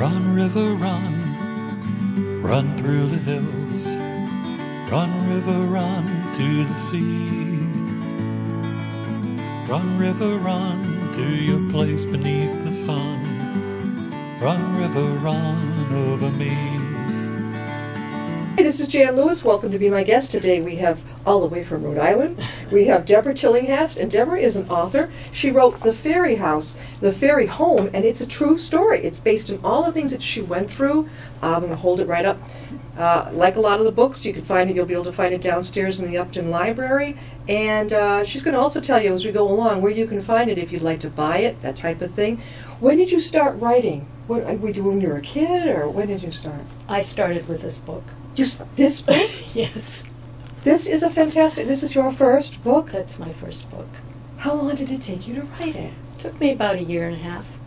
Run, river, run, run through the hills. Run, river, run to the sea. Run, river, run to your place beneath the sun. Run, river, run over me. Hey, this is Jan Lewis. Welcome to be my guest. Today we have, all the way from Rhode Island, we have Deborah Tillinghast, and Deborah is an author. She wrote The Fairy House, The Fairy Home, and it's a true story. It's based on all the things that she went through. I'm going to hold it right up. Like a lot of the books, you can find it. You'll be able to find it downstairs in the Upton Library. And she's going to also tell you as we go along where you can find it if you'd like to buy it, that type of thing. When did you start writing? What, were you when you were a kid, or when did you start? I started with this book. Just this book? Yes. This is a fantastic, this is your first book? That's my first book. How long did it take you to write it? It took me about a year and a half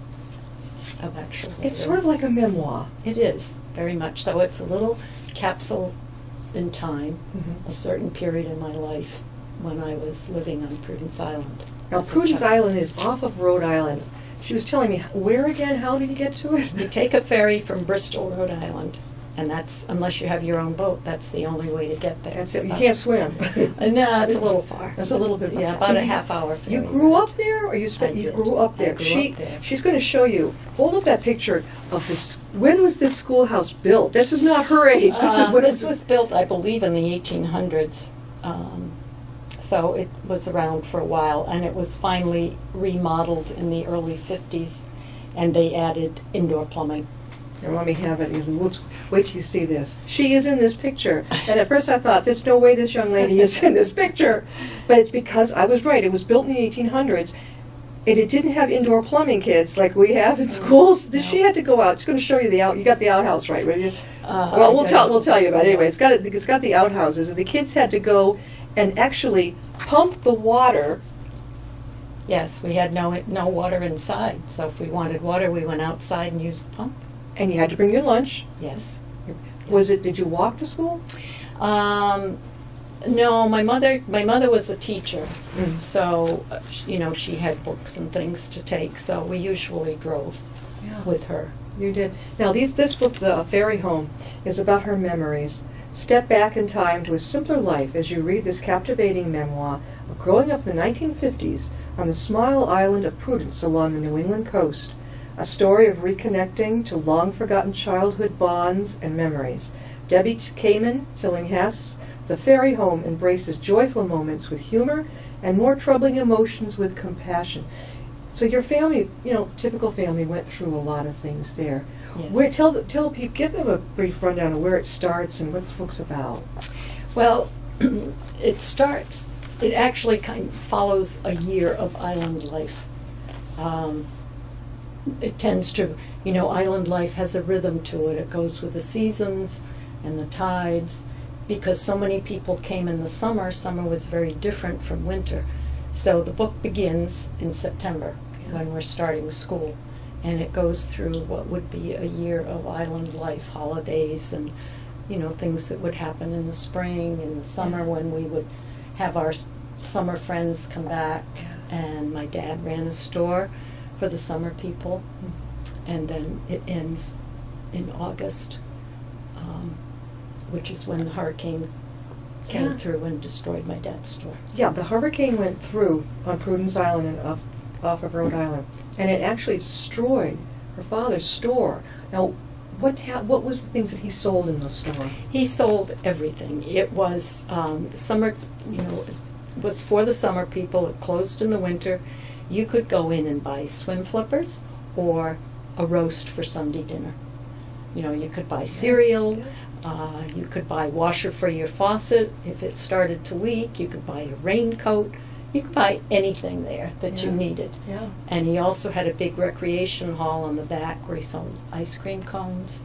of actual writing. It's sort of like a memoir. It is, very much so. It's a little capsule in time, Mm-hmm. a certain period in my life when I was living on Prudence Island. Now, as a Prudence child. Island is off of Rhode Island. She was telling me, where again? How did you get to it? You take a ferry from Bristol, Rhode Island, and that's, unless you have your own boat, that's the only way to get there. That's it. You can't swim. No, it's a little far. That's a little bit. Yeah, So about a half hour ferry. You grew up there, or you I you did. grew up there? I grew up there. She's going to show you. Hold up that picture of this. When was this schoolhouse built? This is not her age. This is what this was built, I believe, in the 1800s. So it was around for a while, and it was finally remodeled in the early 50s, and they added indoor plumbing. Here, let me have it. Wait till you see this. She is in this picture. And at first I thought, there's no way this young lady is in this picture. But it's because I was right. It was built in the 1800s. And it didn't have indoor plumbing, kids, like we have in schools. No. She had to go out. She's going to show you the out. You got the outhouse right, right? Well, we'll tell you about it anyway. It's got the outhouses, and the kids had to go and actually pump the water. Yes, we had no water inside, so if we wanted water, we went outside and used the pump. And you had to bring your lunch. Yes. Did you walk to school? No, my mother was a teacher, Mm. so she had books and things to take, so we usually drove with her. You did. Now, this book, The Fairy Home, is about her memories. Step back in time to a simpler life as you read this captivating memoir of growing up in the 1950s on the small island of Prudence along the New England coast. A story of reconnecting to long-forgotten childhood bonds and memories. Debbie Tillinghast's The Fairy Home embraces joyful moments with humor and more troubling emotions with compassion. So your family, typical family, went through a lot of things there. Yes. Tell people, give them a brief rundown of where it starts and what the book's about. Well, it actually kind of follows a year of island life. It tends to, island life has a rhythm to it. It goes with the seasons and the tides. Because so many people came in the summer was very different from winter. So the book begins in September when we're starting school. And it goes through what would be a year of island life, holidays and, things that would happen in the spring, in the summer when we would have our summer friends come back. And my dad ran a store for the summer people. And then it ends in August, which is when the hurricane came through and destroyed my dad's store. Yeah, the hurricane went through on Prudence Island and off of Rhode Island, and it actually destroyed her father's store. Now, what was the things that he sold in the store? He sold everything. It was summer, it was for the summer people. It closed in the winter. You could go in and buy swim flippers or a roast for Sunday dinner. You could buy cereal. You could buy washer for your faucet. If it started to leak, you could buy a raincoat. You could buy anything there that you needed. Yeah. And he also had a big recreation hall on the back where he sold ice cream cones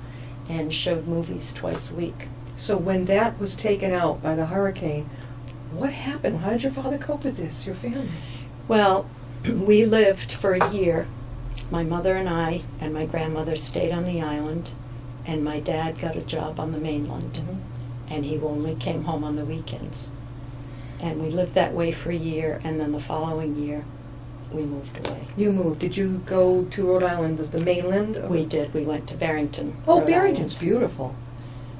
and showed movies twice a week. So when that was taken out by the hurricane, what happened? How did your father cope with this, your family? Well, we lived for a year. My mother and I and my grandmother stayed on the island, and my dad got a job on the mainland, and he only came home on the weekends. And we lived that way for a year, and then the following year, we moved away. You moved. Did you go to Rhode Island, the mainland? We did. We went to Barrington. Oh, Rhode Barrington's Island. beautiful.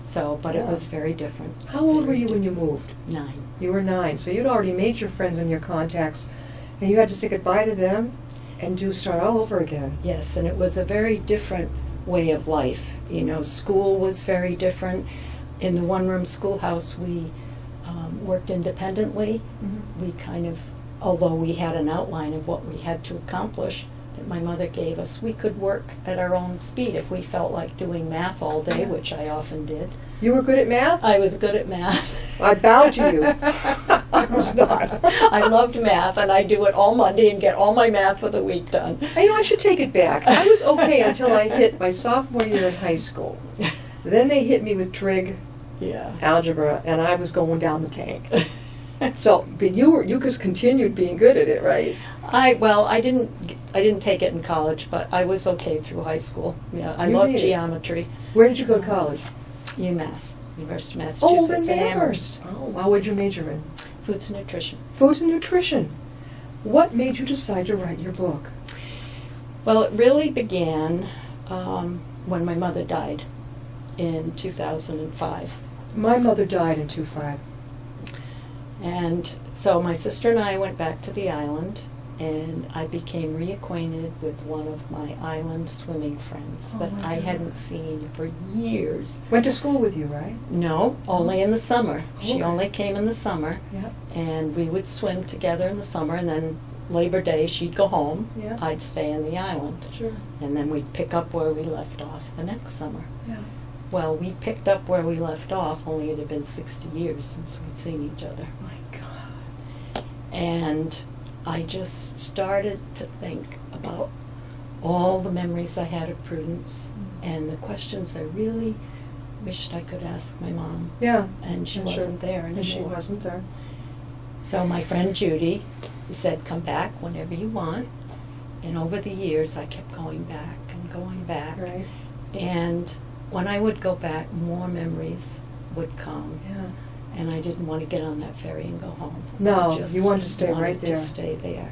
So, but Yeah. it was very different. How old were Very you when you different. moved? 9. You were 9, so you'd already made your friends and your contacts, and you had to say goodbye to them and start all over again. Yes, and it was a very different way of life. You know, school was very different. In the one-room schoolhouse, we worked independently. We kind of, although we had an outline of what we had to accomplish that my mother gave us, we could work at our own speed if we felt like doing math all day, Yeah. which I often did. You were good at math? I was good at math. I bow to you. I was not. I loved math, and I do it all Monday and get all my math for the week done. I should take it back. I was okay until I hit my sophomore year in high school. Then they hit me with trig, Yeah. algebra, and I was going down the tank. So, but you just continued being good at it, right? I didn't take it in college, but I was okay through high school. Yeah, I You loved made it. geometry. Where did you go to college? UMass, University of Oh, Massachusetts in in Amherst. Oh, wow, what'd you major in? Foods and nutrition. Food and nutrition. What made you decide to write your book? Well, it really began when my mother died in 2005. My mother died in 2005. And so my sister and I went back to the island, and I became reacquainted with one of my island swimming friends Oh that my I God. hadn't seen for years. Went to school with you, right? No, only in the summer. She Okay. only came in the summer, Yep. and we would swim together in the summer, and then Labor Day she'd go home. Yeah. I'd stay in the island, Sure. and then we'd pick up where we left off the next summer. Yeah. Well, we picked up where we left off, only it had been 60 years since we'd seen each other. My God. And I just started to think about all the memories I had of Prudence and the questions I really wished I could ask my mom. Yeah. And she I'm sure. wasn't there anymore. And she wasn't there. So my friend Judy said, come back whenever you want. And over the years, I kept going back and going back. Right. And when I would go back, more memories would come. Yeah. And I didn't want to get on that ferry and go home. No, I just you wanted to stay right wanted there. to stay there.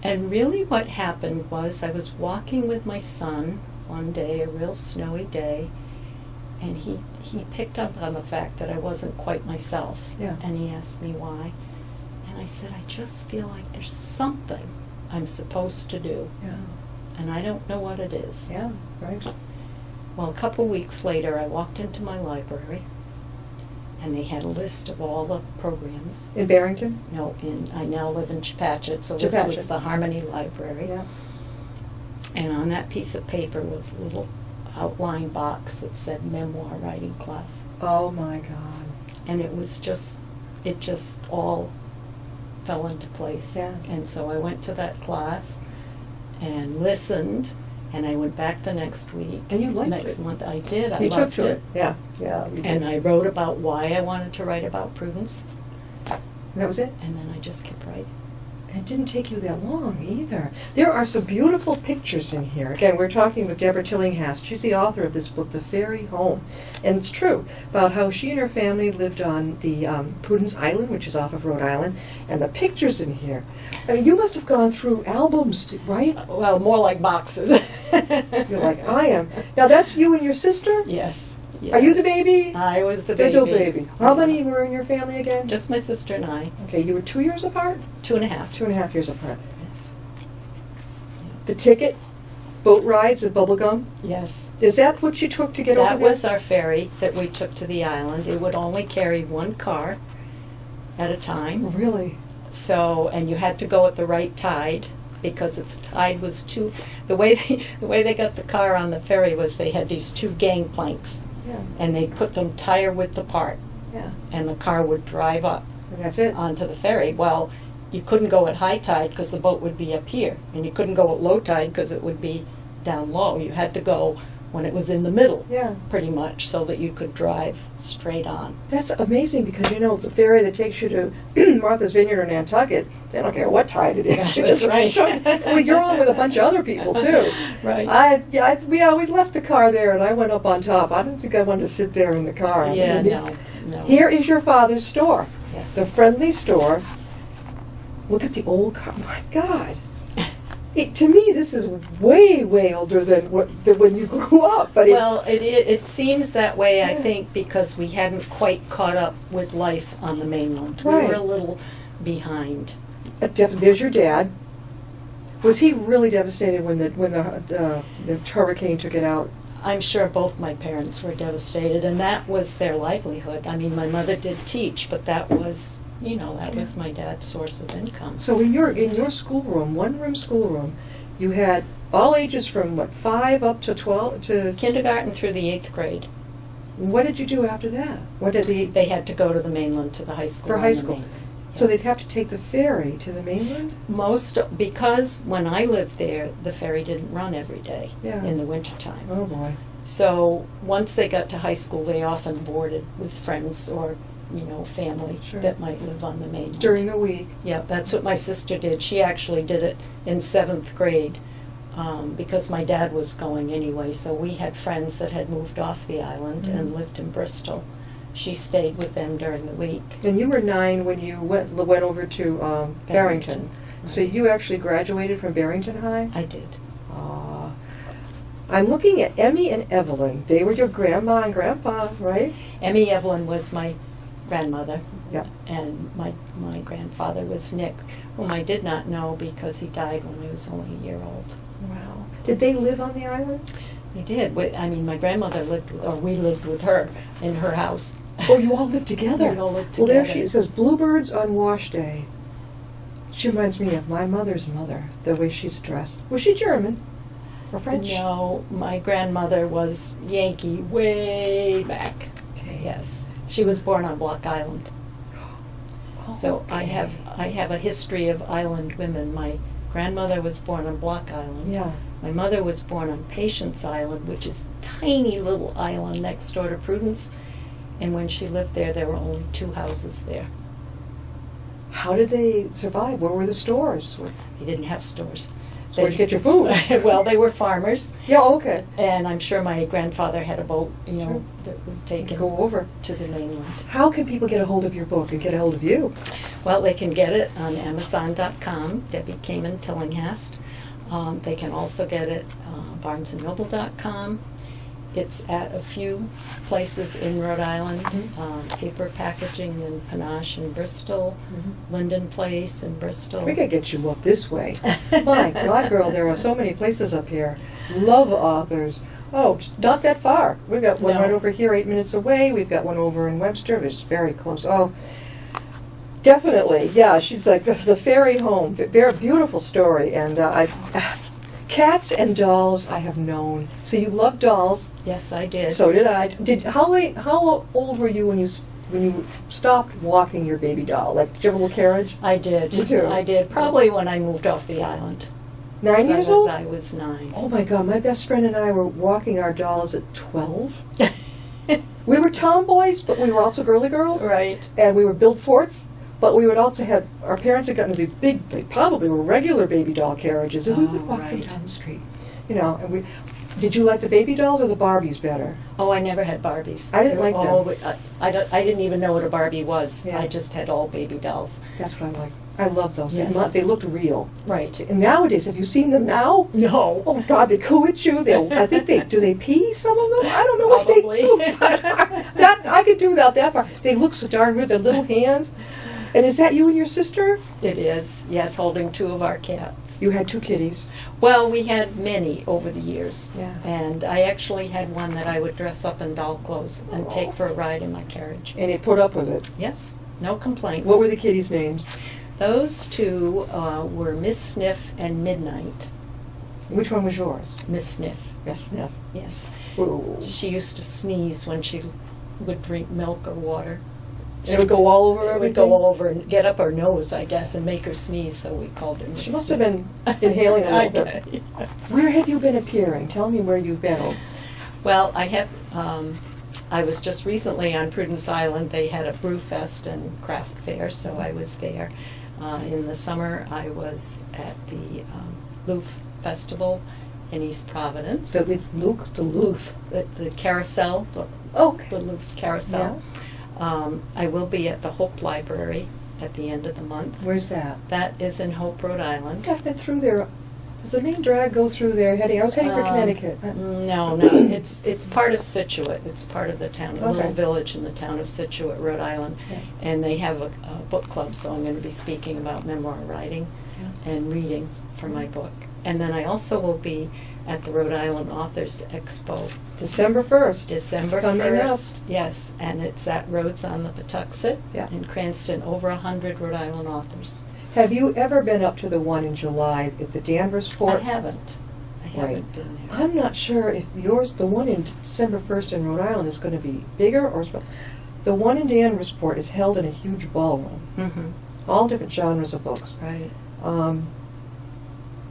And really what happened was I was walking with my son one day, a real snowy day, and he picked up on the fact that I wasn't quite myself. Yeah. And he asked me why. And I said, I just feel like there's something I'm supposed to do, Yeah. and I don't know what it is. Yeah. Right. Well, a couple weeks later, I walked into my library, and they had a list of all the programs. In Barrington? No, I now live in Chepachet, so this was Chepachet. the Harmony Library. Yeah. And on that piece of paper was a little outline box that said memoir writing class. Oh my God. And it just all fell into place. Yeah. And so I went to that class and listened, and I went back the next week. And you liked next it. month. I did. I You loved took to it. Yeah. Yeah. you did. And I wrote about why I wanted to write about Prudence, And that was it? and then I just kept writing. And it didn't take you that long either. There are some beautiful pictures in here. Again, we're talking with Deborah Tillinghast. She's the author of this book, The Fairy Home. And it's true about how she and her family lived on the Prudence Island, which is off of Rhode Island. And the pictures in here. I mean, you must have gone through albums, right? Well, more like boxes. You're like, I am. Now, that's you and your sister? Yes. Are you the yes. baby? I was the Little baby. baby. How Yeah. many were in your family again? Just my sister and I. Okay, you were 2 years apart? 2.5. 2.5 years apart. Yes. The ticket, boat rides, and bubblegum. Yes. Is that what you took to get over That there? was our ferry that we took to the island. It would only carry one car at a time. Really? So, and you had to go at the right tide, because if the tide was too, the way they got the car on the ferry was they had these 2 gangplanks, Yeah. and they put them tire width apart, Yeah. and the car would drive up And that's it. onto the ferry. Well, you couldn't go at high tide because the boat would be up here, and you couldn't go at low tide because it would be down low. You had to go when it was in the middle, Yeah. pretty much, so that you could drive straight on. That's amazing because, you know, the ferry that takes you to Martha's Vineyard or Nantucket, they don't care what tide it is. Yeah, that's right. Well, you're on with a bunch of other people, too. Right. We left the car there, and I went up on top. I didn't think I wanted to sit there in the car. Yeah, no. Here is your father's store. Yes. The friendly store Look at the old car. My God. To me, this is way, way older than when you grew up. But Well, it seems that way, I Yeah. think, because we hadn't quite caught up with life on the mainland. Right. We were a little behind. there's your dad. Was he really devastated when the hurricane took it out? I'm sure both my parents were devastated, and that was their livelihood. I mean, my mother did teach, but that was, that was my dad's source of income. So in your schoolroom, one-room schoolroom, you had all ages from 5 up to 12 to Kindergarten through the 8th grade. What did you do after that? What did They had to go to the mainland, to the high school. For on high the school. mainland. So they'd Yes. have to take the ferry to the mainland? Because when I lived there, the ferry didn't run every day Yeah. in the wintertime. Oh boy. So once they got to high school, they often boarded with friends or, family Sure. that might live on the mainland. During the week. Yeah, that's what my sister did. She actually did it in 7th grade because my dad was going anyway. So we had friends that had moved off the island and Mhm. lived in Bristol. She stayed with them during the week. And you were 9 when you went over to Barrington. So Right. you actually graduated from Barrington High? I did. I'm looking at Emmy and Evelyn. They were your grandma and grandpa, right? Emmy Evelyn was my grandmother. Yeah. And my grandfather was Nick, whom I did not know because he died when I was only a year old. Wow. Did they live on the island? He did. My grandmother we lived with her in her house. Oh, you all lived together? We all lived Well, together. there it says bluebirds on wash day. She reminds me of my mother's mother, the way she's dressed. Was she German or French? No, my grandmother was Yankee way back. Okay. Yes. She was born on Block Island. Oh, So I okay. have a history of island women. My grandmother was born on Block Island. Yeah. My mother was born on Patience Island, which is a tiny little island next door to Prudence. And when she lived there, there were only 2 houses there. How did they survive? Where were the stores? They didn't have stores. Where'd you get your food? Well, they were farmers, Yeah, okay. and I'm sure my grandfather had a boat, that would take him Go over. to the mainland. How can people get a hold of your book and get a hold of you? Well, they can get it on Amazon.com, Debbie Kamen Tillinghast. They can also get it BarnesandNoble.com. It's at a few places in Rhode Island, Paper Packaging in Panache in Bristol, Linden Place in Bristol. We could get you up this way. My God, girl, there are so many places up here. Love authors. Oh, not that far. We've got one No. right over here, 8 minutes away. We've got one over in Webster, which is very close. Oh, definitely. Yeah, she's like the fairy home. Very beautiful story. And cats and dolls I have known. So you love dolls. Yes, I did. So did I. How old were you when you stopped walking your baby doll? Like, did you have a little carriage? I did. Me too. I did. Probably when I moved off the island. 9 years old? I was 9. Oh my God, my best friend and I were walking our dolls at 12. We were tomboys, but we were also girly girls. Right. And we were built forts, but we would also have, our parents had gotten these big, they probably were regular baby doll carriages, and we would walk them right. down the street. And did you like the baby dolls or the Barbies better? Oh, I never had Barbies. I didn't They were like them. I didn't even know what a Barbie was. Yeah. I just had all baby dolls. That's what I like. I love those. Yes. They looked real. Right. And nowadays, have you seen them now? No. Oh God, they coo at you. I think do they pee, some of them? I don't know what Probably. they do. That I could do without that part. They look so darn weird, their little hands. And is that you and your sister? It is, yes, holding 2 of our cats. You had 2 kitties. Well, we had many over the years. Yeah. And I actually had one that I would dress up in doll clothes and take for a ride in my carriage. And it put up with it. Yes, no complaints. What were the kitties' names? Those 2 were Miss Sniff and Midnight. Which one was yours? Miss Sniff, Yes, Sniff. yes. Ooh. She used to sneeze when she would drink milk or water. It would go all over It everything? would go all over and get up her nose, I guess, and make her sneeze, so we called her Miss She must have Sniff. been inhaling a I little bit. guess. Where have you been appearing? Tell me where you've been. Well, I was just recently on Prudence Island. They had a brew fest and craft fair, so I was there. In the summer, I was at the Loof Festival in East Providence. So it's Luke, the Loof. The carousel, the Okay. Loof Carousel. I will be at the Hope Library at the end of the month. Where's that? That is in Hope, Rhode Island. I've been through there. Does the main drag go through there? I was heading for Connecticut. No, it's part of Situate. It's part of the town, a little village in the town of Situate, Rhode Island. Yeah. And they have a book club, so I'm going to be speaking about memoir writing and reading for my book. And then I also will be at the Rhode Island Authors Expo. December 1st. December Coming 1st. Yes, and it's at Rhodes on the Patuxent in Cranston. Over 100 Rhode Island authors. Have you ever been up to the one in July at the Danvers Fort? I haven't been there. I'm not sure if the one in December 1st in Rhode Island is going to be bigger or small. The one in Danversport is held in a huge ballroom. Mm-hmm. All different genres of books. Right.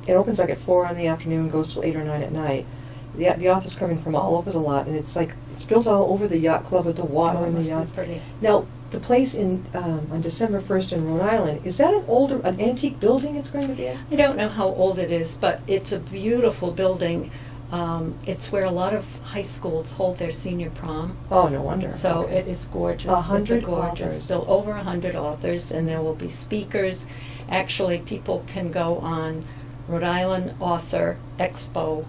It opens like at 4 in the afternoon, goes till 8 or 9 at night. The authors coming from all over the lot, and it's built all over the yacht club with the water in the yachts. Pretty. Now, the place on December 1st in Rhode Island, is that an antique building it's going to be in? I don't know how old it is, but it's a beautiful building. It's where a lot of high schools hold their senior prom. Oh, no wonder. So okay. it is gorgeous. 100 it's gorgeous. authors. Still over 100 authors, and there will be speakers. Actually, people can go on Rhode Island Author Expo.com,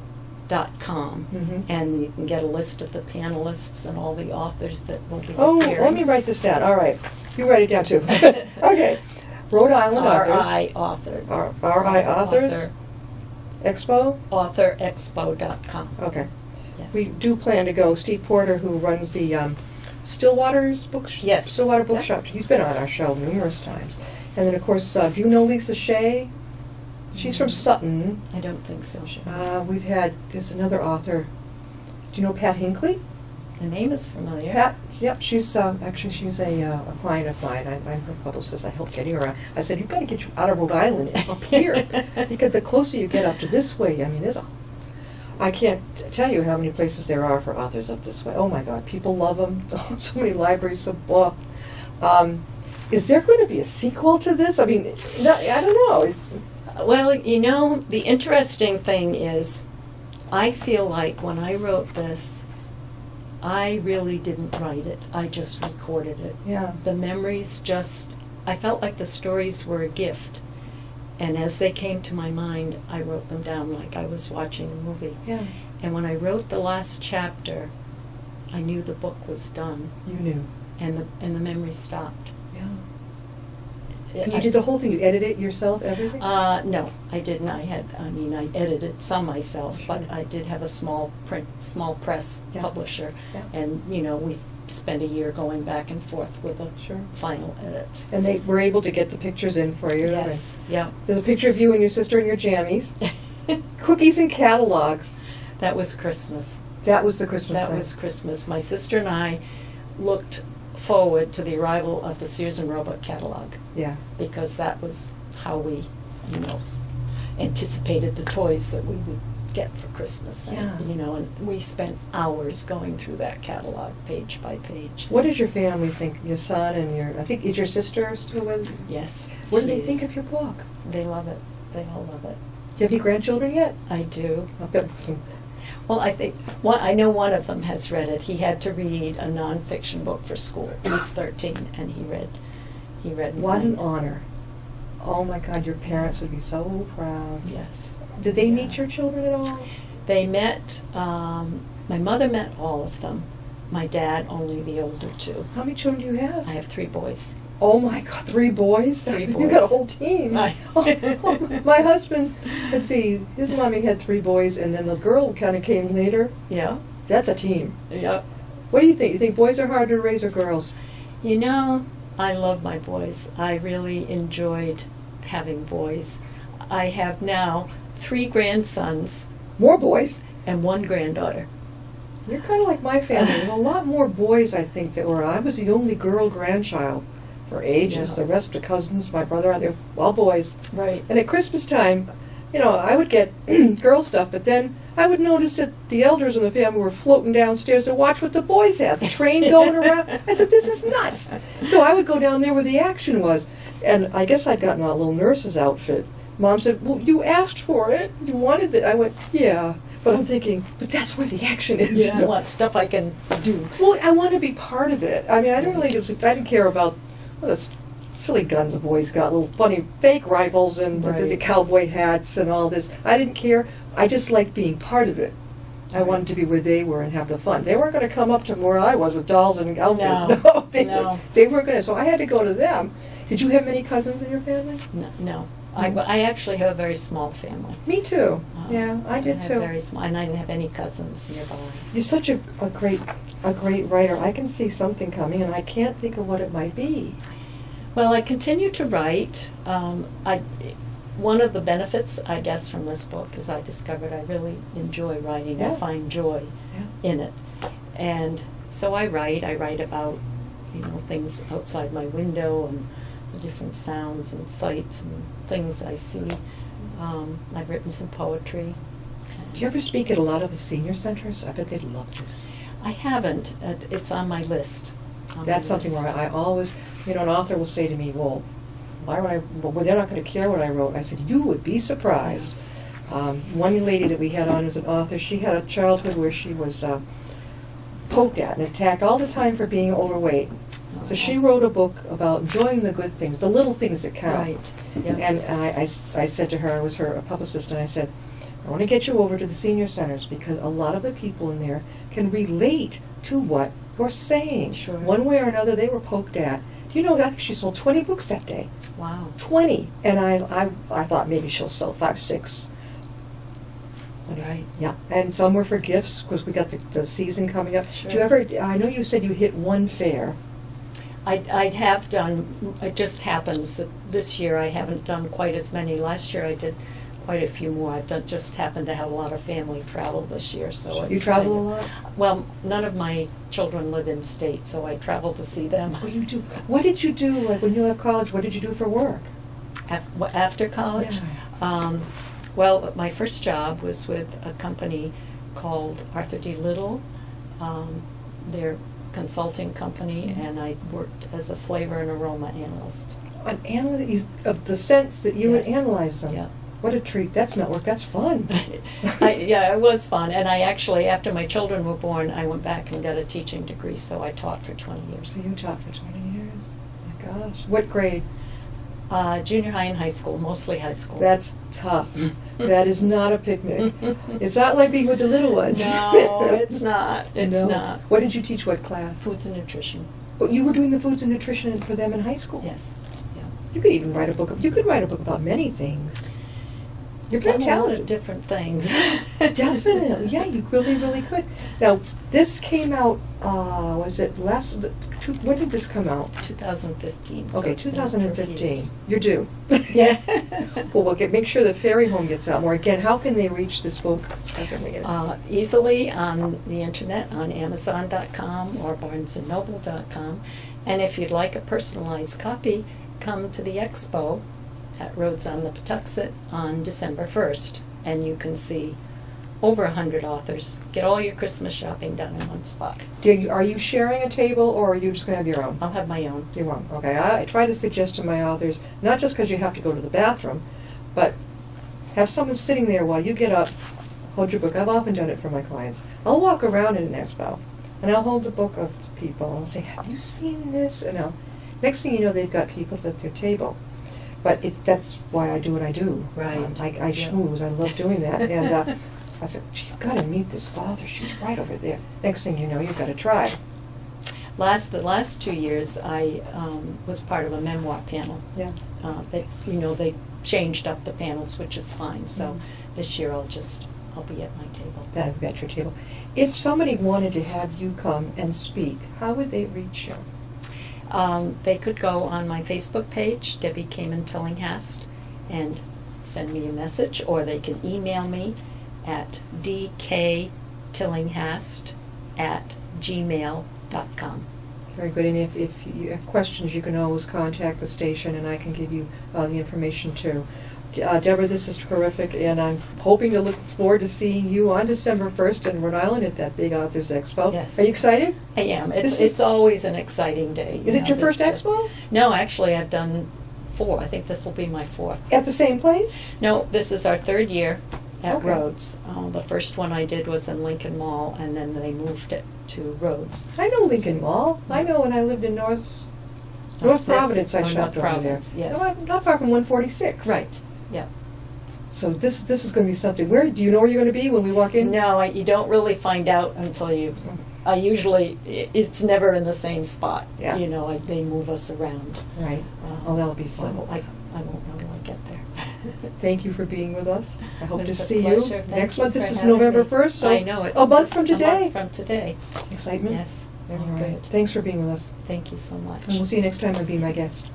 and you can get a list of the panelists and all the authors that will be appearing. Let me write this down. All right. You write it down, too. Okay. Rhode Island R.I. Author. R.I. Authors? Expo? AuthorExpo.com. Okay. Yes. We do plan to go. Steve Porter, who runs the Stillwater's bookshop. Yes. Stillwater Bookshop. He's been on our show numerous times. And then, of course, do you know Lisa Shea? She's from Sutton. I don't think so. There's another author. Do you know Pat Hinckley? The name is familiar. Pat, yep, she's a client of mine. I'm her publicist. I helped getting her. I said, you've got to get you out of Rhode Island and up here. Because the closer you get up to this way, I mean, I can't tell you how many places there are for authors up this way. Oh my God, people love them. So many libraries of books. Is there going to be a sequel to this? I mean, I don't know. Well, the interesting thing is, I feel like when I wrote this, I really didn't write it. I just recorded it. Yeah. The memories I felt like the stories were a gift. And as they came to my mind, I wrote them down like I was watching a movie. Yeah. And when I wrote the last chapter, I knew the book was done. You knew. And the memory stopped. Yeah. And you did the whole thing? You edited it yourself, everything? No, I didn't. I edited some myself, Sure. but I did have a small press publisher, and we spent a year going back and forth with the final edits. And they were able to get the pictures in for you? Yes, yeah. There's a picture of you and your sister in your jammies. Cookies and catalogs. That was Christmas. That was the Christmas thing. That was Christmas. My sister and I looked forward to the arrival of the Sears and Roebuck catalog. Yeah. Because that was how we, anticipated the toys that we would get for Christmas. Yeah. And we spent hours going through that catalog page by page. What does your family think? Your son and is your sister still with? Yes. What do they think of your book? They love it. They all love it. Do you have any grandchildren yet? I do. I bet. Well, I know one of them has read it. He had to read a nonfiction book for school. He's 13, and he read What mine. an honor. Oh my God, your parents would be so proud. Yes. Did they meet your children at all? They met, my mother met all of them. My dad, only the older two. How many children do you have? I have 3 boys. Oh my God, 3 boys? 3 boys. You got a whole team. Right. My husband, let's see, his mommy had 3 boys, and then the girl kind of came later. Yeah. That's a team. Yeah. What do you think? You think boys are harder to raise or girls? I love my boys. I really enjoyed having boys. I have now 3 grandsons. More boys? And 1 granddaughter. You're kind of like my family. A lot more boys, I think, I was the only girl grandchild for ages. Yeah. The rest of the cousins, my brother, they're all boys. Right. And at Christmas time, I would get girl stuff, but then I would notice that the elders in the family were floating downstairs to watch what the boys had, the train going around. I said, this is nuts. So I would go down there where the action was. And I guess I'd gotten a little nurse's outfit. Mom said, well, you asked for it. You wanted it. I went, yeah. But I'm thinking, but that's where the action is. Yeah, I want stuff I can do. Well, I want to be part of it. I mean, I didn't care about the silly guns the boys got, little funny fake rifles and the Right. cowboy hats and all this. I didn't care. I just liked being part of it. I wanted to be where they were and have the fun. They weren't going to come up to where I was with dolls and outfits. No. No, they weren't going to. So I had to go to them. Did you have many cousins in your family? No. I actually have a very small family. Me too. Yeah, I did have too. Very small, and I didn't have any cousins nearby. You're such a great writer. I can see something coming, and I can't think of what it might be. Well, I continue to write. One of the benefits, I guess, from this book is I discovered I really enjoy writing. Yeah. I find joy in it. And so I write. I write about, things outside my window and the different sounds and sights and things I see. I've written some poetry. Do you ever speak at a lot of the senior centers? I bet they'd love this. I haven't. It's on my list. That's something where I always, an author will say to me, well, why would well, they're not going to care what I wrote. I said, you would be surprised. One lady that we had on as an author, she had a childhood where she was poked at and attacked all the time for being overweight. So she wrote a book about enjoying the good things, the little things that count. Right. Yeah. And I said to her, I was her publicist, and I said, I want to get you over to the senior centers because a lot of the people in there can relate to what you're saying. Sure. One way or another, they were poked at. Do you know, I think she sold 20 books that day. Wow. 20. And I thought maybe she'll sell 5, 6. Right. Yeah. And some were for gifts because we got the season coming up. Sure. Do you ever, I know you said you hit one fair. I have done, it just happens that this year I haven't done quite as many. Last year I did quite a few more. Just happened to have a lot of family travel this year, so You it's travel kind a lot? Well, none of my children live in state, so I travel to see them. Oh, you do. What did you do, like when you left college, what did you do for work? After college? Yeah. Well, my first job was with a company called Arthur D. Little. They're a consulting company, and I worked as a flavor and aroma analyst. An analyst of the sense that you would Yes. analyze them. Yeah. What a treat. That's not work, that's fun. Yeah, it was fun. And I actually, after my children were born, I went back and got a teaching degree, so I taught for 20 years. So you taught for 20 years? My gosh. What grade? Junior high and high school, mostly high school. That's tough. That is not a picnic. It's not like being with the little ones. No, it's not. It's No. not. What did you teach, what class? Foods and nutrition. Well, you were doing the foods and nutrition for them in high school? Yes. Yeah. You could even write a book. You could write a book about many things. You're very Done a lot of talented. different things. Definitely, yeah, you really, really could. Now, this came out, was it when did this come out? 2015. so Okay, it's been a few 2015. years. You're due. Yeah. Well, we'll make sure the Fairy Home gets out more. Again, how can they reach this book? How can they get it? Easily on the internet, on Amazon.com or BarnesandNoble.com. And if you'd like a personalized copy, come to the expo at Rhodes on the Patuxent on December 1st. And you can see over 100 authors. Get all your Christmas shopping done in one spot. Are you sharing a table, or are you just going to have your own? I'll have my own. Your own. Okay. I try to suggest to my authors, not just because you have to go to the bathroom, but have someone sitting there while you get up, hold your book. I've often done it for my clients. I'll walk around in an expo, and I'll hold the book up to people, and I'll say, have you seen this? And next thing you know, they've got people at their table. But that's why I do what I do. Right. I Yeah. schmooze. I love doing that. And I said, you've got to meet this author. She's right over there. Next thing you know, you've got to try. The last 2 years, I was part of a memoir panel. Yeah. They changed up the panels, which is fine. So Mhm. this year I'll be at my table. That'd be at your table. If somebody wanted to have you come and speak, how would they reach you? They could go on my Facebook page, Debbie Kamen Tillinghast, and send me a message, or they can email me at dktillinghast@gmail.com. Very good. And if you have questions, you can always contact the station, and I can give you the information too. Deborah, this is terrific, and I'm hoping to look forward to seeing you on December 1st in Rhode Island at that big Authors Expo. Yes. Are you excited? I am. This is- It's always an exciting day. Is it your first This expo? No, actually, I've done 4. I think this will be my 4th. At the same place? No, this is our 3rd year at Okay. Rhodes. The first one I did was in Lincoln Mall, and then they moved it to Rhodes. I know Lincoln Mall. I know when I lived in North North Providence, I North shopped over there. Providence, yes. No, I'm not far from 146. Right, yeah. So this is going to be something. Where do you know where you're going to be when we walk in? No, you don't really find out until you. I usually, it's never in the same spot. Yeah. You know, they move us around. Right. Oh, that'll be fun. So I won't know when I get there. Thank you for being with us. I hope to It's a see pleasure. you Thank next you month. This for is having November me. 1st. So I know it's a month from just a today. month from today. Excitement. Yes, very All right. good. Thanks for being with us. Thank you so much. And we'll see you next time and be my guest.